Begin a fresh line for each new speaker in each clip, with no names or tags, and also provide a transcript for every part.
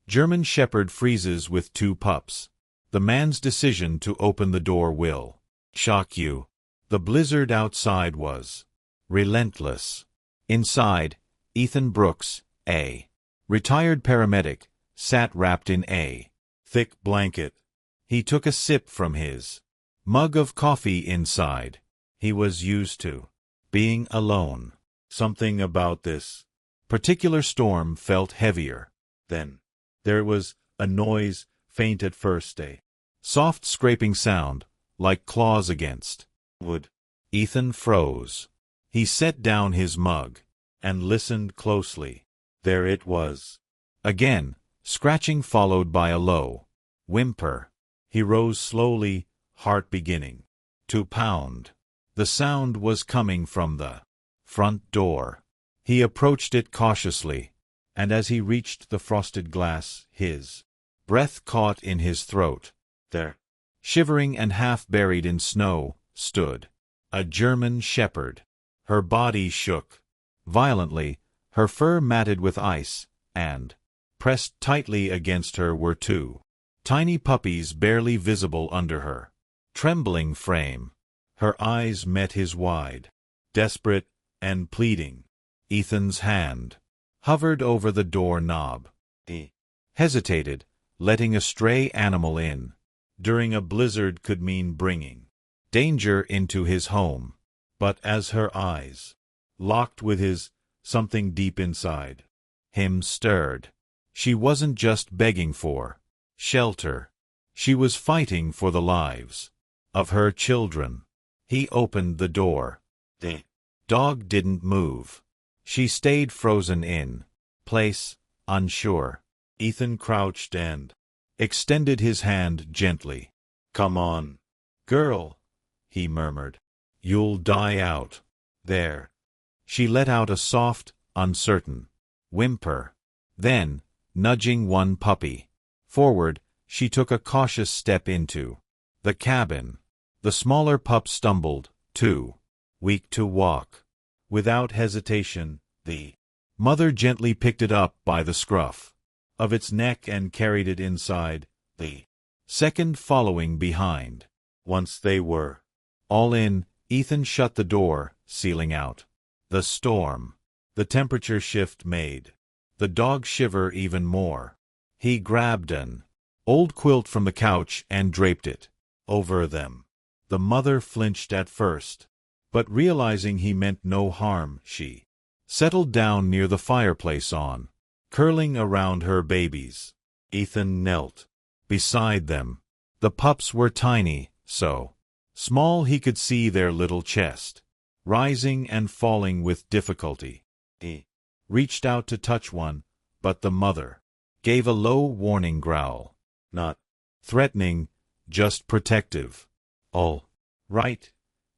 German Shepherd freezes with 2 pups. The man's decision to open the door will shock you. The blizzard outside was relentless. Inside, Ethan Brooks, a retired paramedic, sat wrapped in a thick blanket. He took a sip from his mug of coffee inside. He was used to being alone. Something about this particular storm felt heavier. Then there was a noise, faint at first, a soft scraping sound, like claws against wood. Ethan froze. He set down his mug and listened closely. There it was. Again, scratching followed by a low whimper. He rose slowly, heart beginning to pound. The sound was coming from the front door. He approached it cautiously, and as he reached the frosted glass, his breath caught in his throat. There, shivering and half buried in snow, stood a German Shepherd. Her body shook violently, her fur matted with ice, and pressed tightly against her were 2 tiny puppies barely visible under her trembling frame. Her eyes met his wide, desperate and pleading. Ethan's hand hovered over the door knob. He hesitated, letting a stray animal in during a blizzard could mean bringing danger into his home. But as her eyes locked with his, something deep inside him stirred. She wasn't just begging for shelter. She was fighting for the lives of her children. He opened the door. The dog didn't move. She stayed frozen in place, unsure. Ethan crouched and extended his hand gently. "Come on, girl," he murmured. "You'll die out there." She let out a soft, uncertain whimper. Then, nudging one puppy forward, she took a cautious step into the cabin. The smaller pup stumbled, too weak to walk. Without hesitation, the mother gently picked it up by the scruff of its neck and carried it inside, the second following behind. Once they were all in, Ethan shut the door, sealing out the storm. The temperature shift made the dog shiver even more. He grabbed an old quilt from the couch and draped it over them. The mother flinched at first, but realizing he meant no harm, she settled down near the fireplace curling around her babies. Ethan knelt beside them. The pups were tiny, so small he could see their little chest, rising and falling with difficulty. He reached out to touch one, but the mother gave a low warning growl. Not threatening, just protective. "All right,"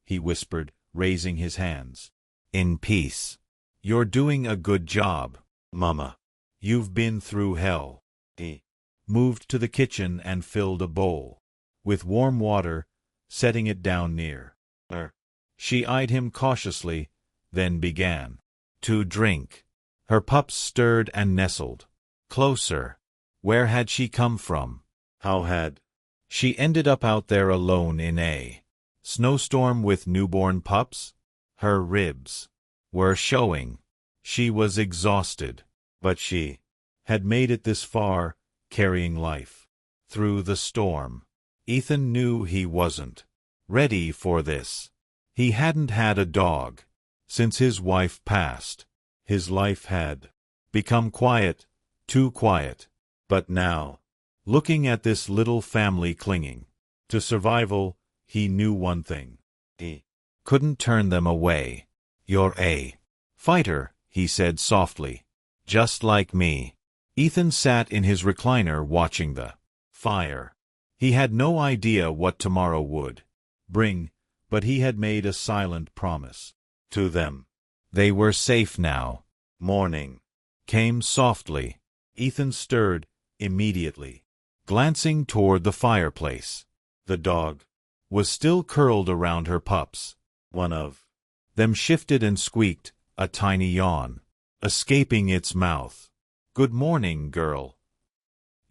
he whispered, raising his hands. "In peace. You're doing a good job, Mama. You've been through hell." He moved to the kitchen and filled a bowl with warm water, setting it down near her. She eyed him cautiously, then began to drink. Her pups stirred and nestled closer. Where had she come from? How had she ended up out there alone in a snowstorm with newborn pups? Her ribs were showing. She was exhausted, but she had made it this far, carrying life through the storm. Ethan knew he wasn't ready for this. He hadn't had a dog since his wife passed. His life had become quiet, too quiet. But now, looking at this little family clinging to survival, he knew one thing. He couldn't turn them away. "You're a fighter," he said softly. "Just like me." Ethan sat in his recliner watching the fire. He had no idea what tomorrow would bring, but he had made a silent promise to them. They were safe now. Morning came softly. Ethan stirred immediately, glancing toward the fireplace. The dog was still curled around her pups. One of them shifted and squeaked, a tiny yawn escaping its mouth. "Good morning, girl."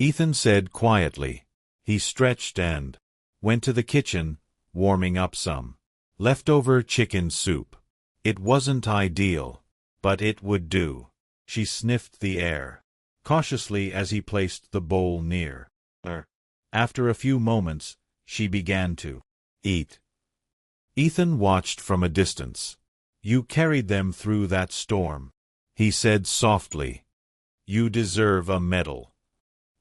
Ethan said quietly. He stretched and went to the kitchen, warming up some leftover chicken soup. It wasn't ideal, but it would do. She sniffed the air cautiously as he placed the bowl near her. After a few moments, she began to eat. Ethan watched from a distance. You carried them through that storm, he said softly. You deserve a medal.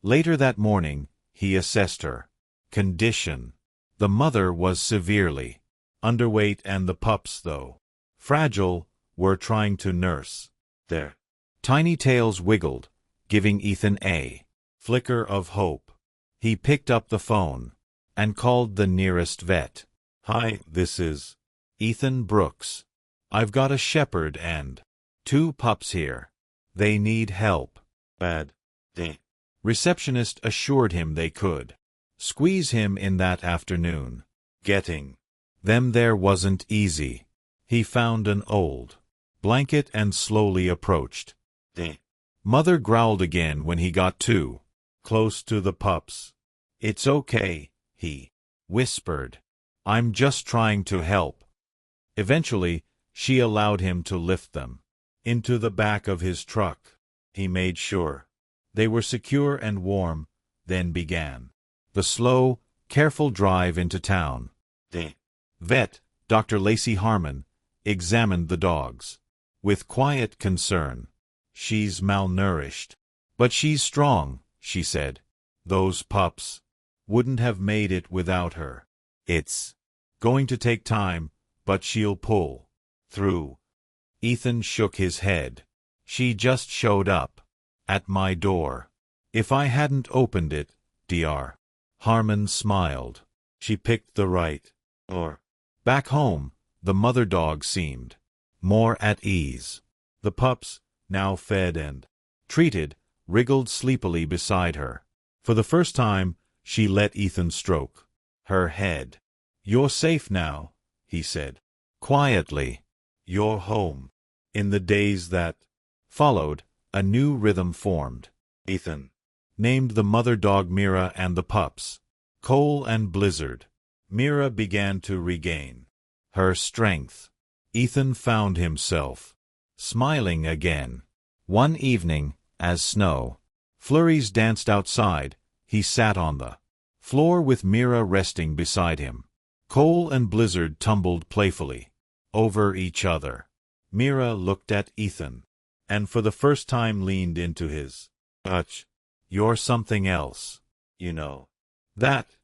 Later that morning, he assessed her condition. The mother was severely underweight and the pups, though fragile, were trying to nurse. Their tiny tails wiggled, giving Ethan a flicker of hope. He picked up the phone and called the nearest vet. Hi, this is Ethan Brooks. I've got a shepherd and 2 pups here. They need help. Bad. The receptionist assured him they could squeeze him in that afternoon. Getting them there wasn't easy. He found an old blanket and slowly approached. The mother growled again when he got too close to the pups. It's okay, he whispered. I'm just trying to help. Eventually, she allowed him to lift them into the back of his truck. He made sure they were secure and warm, then began the slow, careful drive into town. The vet, Dr. Lacey Harmon, examined the dogs with quiet concern. She's malnourished, but she's strong, she said. Those pups wouldn't have made it without her. It's going to take time, but she'll pull through. Ethan shook his head. She just showed up at my door. If I hadn't opened it, Dr. Harmon smiled. She picked the right or back home, the mother dog seemed more at ease. The pups, now fed and treated, wriggled sleepily beside her. For the first time, she let Ethan stroke her head. You're safe now, he said quietly. You're home. In the days that followed, a new rhythm formed. Ethan named the mother dog Mira and the pups Cole and Blizzard. Mira began to regain her strength. Ethan found himself smiling again. One evening, as snow flurries danced outside, he sat on the floor with Mira resting beside him. Cole and Blizzard tumbled playfully over each other. Mira looked at Ethan, and for the first time leaned into his touch. You're something else, you know. That,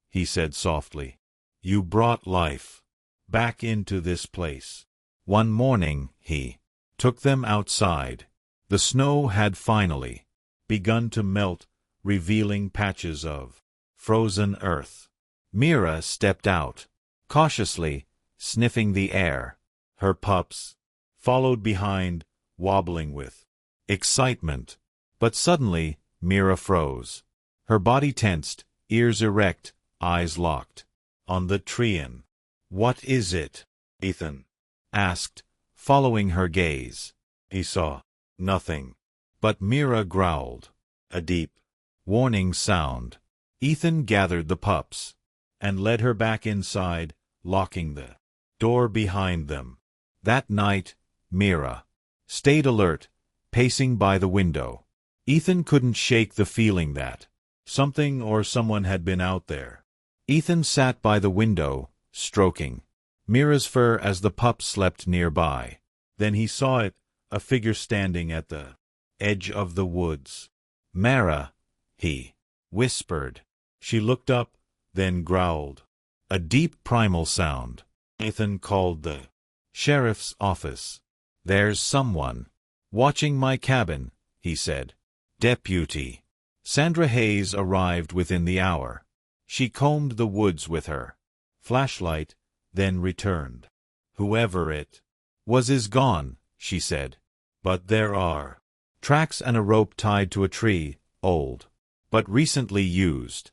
he said softly. You brought life back into this place. One morning, he took them outside. The snow had finally begun to melt, revealing patches of frozen earth. Mira stepped out, cautiously, sniffing the air. Her pups followed behind, wobbling with excitement. But suddenly, Mira froze. Her body tensed, ears erect, eyes locked on the Treant. What is it? Ethan asked, following her gaze. He saw nothing, but Mira growled a deep, warning sound. Ethan gathered the pups and led her back inside, locking the door behind them. That night, Mira stayed alert, pacing by the window. Ethan couldn't shake the feeling that something or someone had been out there. Ethan sat by the window, stroking Mira's fur as the pup slept nearby. Then he saw it, a figure standing at the edge of the woods. Mara, he whispered. She looked up, then growled. A deep primal sound. Ethan called the sheriff's office. There's someone watching my cabin, he said. Deputy Sandra Hayes arrived within the hour. She combed the woods with her flashlight, then returned. Whoever it was is gone, she said. But there are tracks and a rope tied to a tree, old, but recently used.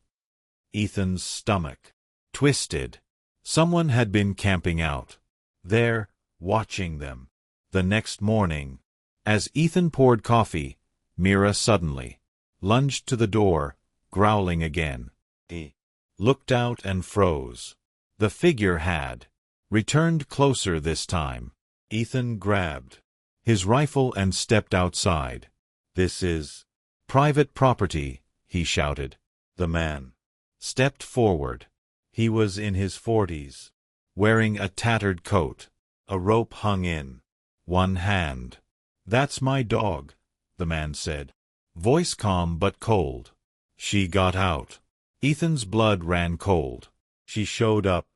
Ethan's stomach twisted. Someone had been camping out there, watching them. The next morning, as Ethan poured coffee, Mira suddenly lunged to the door, growling again. He looked out and froze. The figure had returned closer this time. Ethan grabbed his rifle and stepped outside. "This is private property," he shouted. The man stepped forward. He was in his 40s, wearing a tattered coat. A rope hung in one hand. "That's my dog," the man said, voice calm but cold. "She got out." Ethan's blood ran cold. "She showed up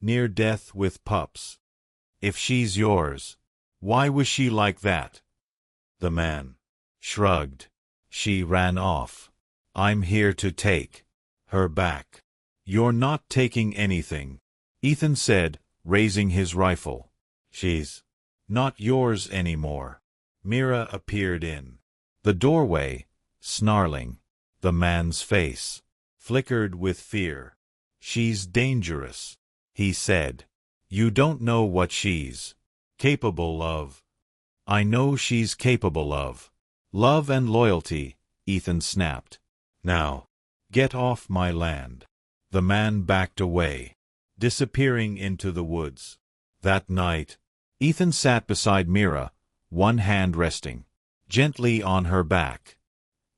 near death with Pups. If she's yours, why was she like that?" The man shrugged. "She ran off. I'm here to take her back." "You're not taking anything," Ethan said, raising his rifle. "She's not yours anymore." Mira appeared in the doorway, snarling. The man's face flickered with fear. "She's dangerous," he said. "You don't know what she's capable of." "I know she's capable of love and loyalty," Ethan snapped. "Now, get off my land." The man backed away, disappearing into the woods. That night, Ethan sat beside Mira, one hand resting gently on her back.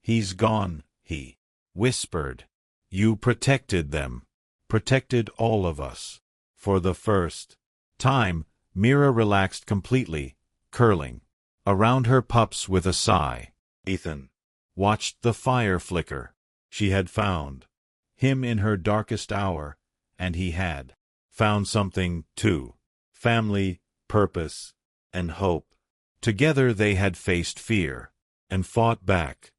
"He's gone," he whispered. "You protected them, protected all of us." For the first time, Mira relaxed completely, curling around her pups with a sigh. Ethan watched the fire flicker. She had found him in her darkest hour, and he had found something, too. Family, purpose, and hope. Together they had faced fear and fought back.